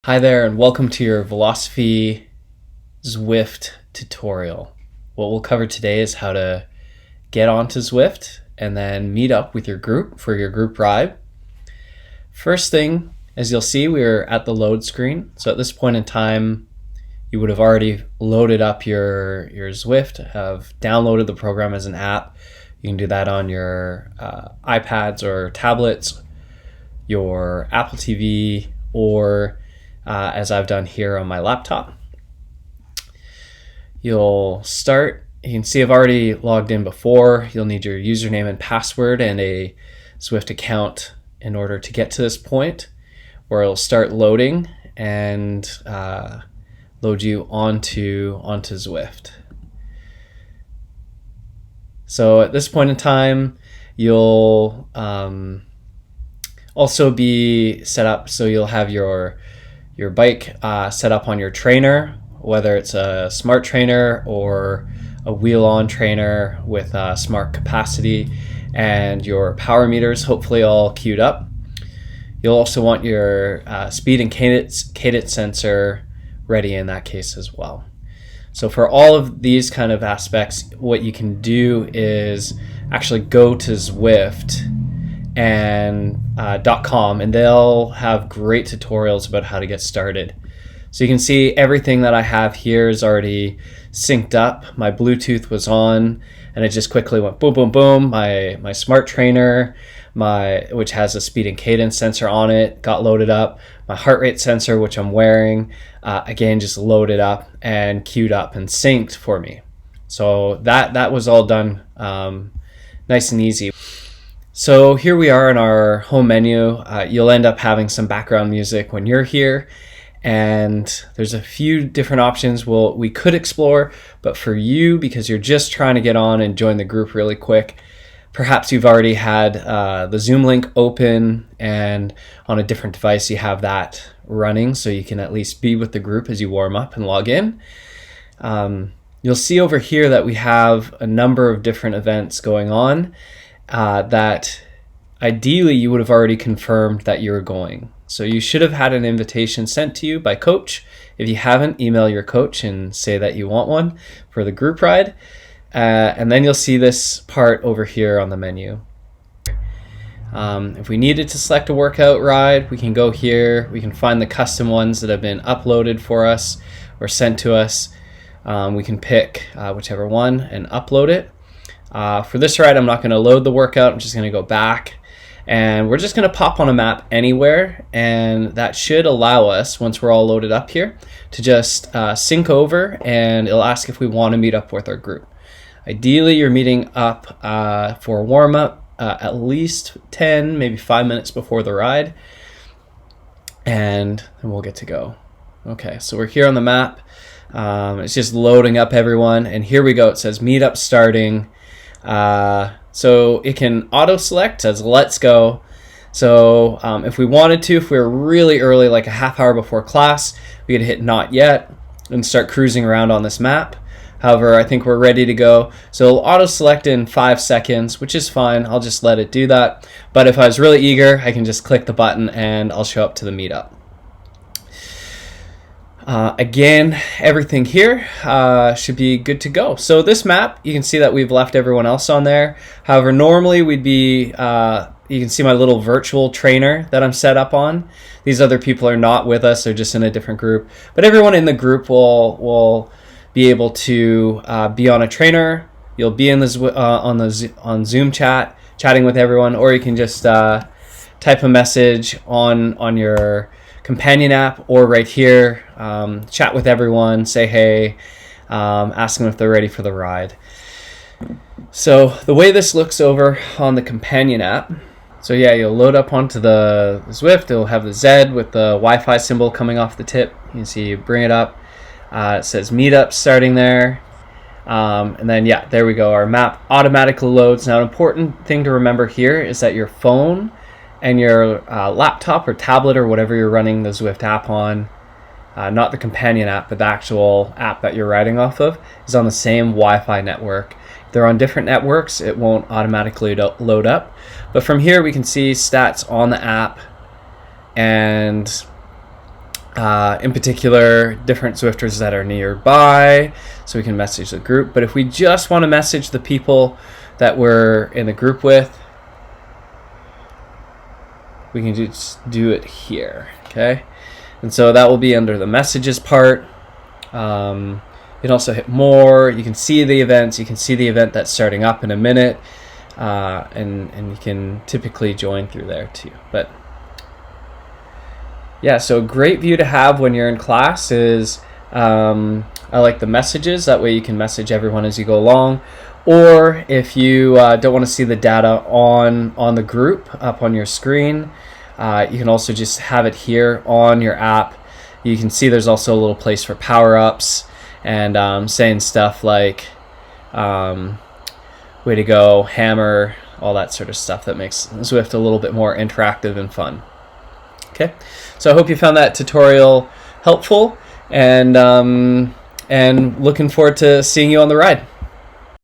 Hi there, and welcome to your Philosophy Zwift tutorial. What we'll cover today is how to get onto Zwift and then meet up with your group for your group ride. First thing, as you'll see, we're at the load screen. So at this point in time, you would have already loaded up your Zwift, have downloaded the program as an app. You can do that on your iPads or tablets, your Apple TV, or as I've done here on my laptop. You'll start, you can see I've already logged in before. You'll need your username and password and a Zwift account in order to get to this point where it'll start loading and load you onto Zwift. So at this point in time, you'll also be set up, so you'll have your bike set up on your trainer, whether it's a smart trainer or a wheel-on trainer with smart capacity, and your power meters hopefully all queued up. You'll also want your speed and cadence sensor ready in that case as well. So for all of these kind of aspects, what you can do is actually go to Zwift and .com, and they'll have great tutorials about how to get started. So you can see everything that I have here is already synced up. My Bluetooth was on and it just quickly went boom, boom, boom. My smart trainer, which has a speed and cadence sensor on it, got loaded up. My heart rate sensor, which I'm wearing, again, just loaded up and queued up and synced for me. So that was all done nice and easy. So here we are in our home menu. You'll end up having some background music when you're here, and there's a few different options we could explore, but for you, because you're just trying to get on and join the group really quick, perhaps you've already had the Zoom link open, and on a different device you have that running, so you can at least be with the group as you warm up and log in. You'll see over here that we have a number of different events going on that ideally you would have already confirmed that you were going. So you should have had an invitation sent to you by coach. If you haven't, email your coach and say that you want one for the group ride. And then you'll see this part over here on the menu. If we needed to select a workout ride, we can go here. We can find the custom ones that have been uploaded for us or sent to us. We can pick whichever one and upload it. For this ride, I'm not going to load the workout. I'm just going to go back, and we're just going to pop on a map anywhere, and that should allow us, once we're all loaded up here, to just sync over, and it'll ask if we want to meet up with our group. Ideally, you're meeting up for a warm-up at least 10, maybe 5 minutes before the ride, and then we'll get to go. Okay, so we're here on the map. It's just loading up everyone, and here we go. It says meetup starting. So it can auto select as let's go. So if we wanted to, if we were really early, like a half hour before class, we could hit not yet and start cruising around on this map. However, I think we're ready to go. So it'll auto select in 5 seconds, which is fine. I'll just let it do that. But if I was really eager, I can just click the button and I'll show up to the meetup. Again, everything here should be good to go. So this map, you can see that we've left everyone else on there. However, normally we'd be, you can see my little virtual trainer that I'm set up on. These other people are not with us, they're just in a different group. But everyone in the group will be able to be on a trainer. You'll be in on Zoom chat, chatting with everyone, or you can just type a message on your companion app or right here, chat with everyone, say hey, ask them if they're ready for the ride. So the way this looks over on the companion app, so yeah, you'll load up onto the Zwift. It'll have the Z with the Wi-Fi symbol coming off the tip. You can see you bring it up. It says meetup starting there. And then yeah, there we go. Our map automatically loads. Now an important thing to remember here is that your phone and your laptop or tablet or whatever you're running the Zwift app on, not the companion app, but the actual app that you're riding off of, is on the same Wi-Fi network. If they're on different networks, it won't automatically load up. But from here we can see stats on the app, and in particular, different Zwifters that are nearby, so we can message the group. But if we just want to message the people that we're in the group with, we can just do it here, okay? And so that will be under the messages part. You can also hit more. You can see the events. You can see the event that's starting up in a minute, and you can typically join through there too. But yeah, so a great view to have when you're in class is I like the messages. That way you can message everyone as you go along. Or if you don't want to see the data on the group up on your screen, you can also just have it here on your app. You can see there's also a little place for power-ups and saying stuff like way to go, hammer, all that sort of stuff that makes Zwift a little bit more interactive and fun. Okay, so I hope you found that tutorial helpful, and looking forward to seeing you on the ride.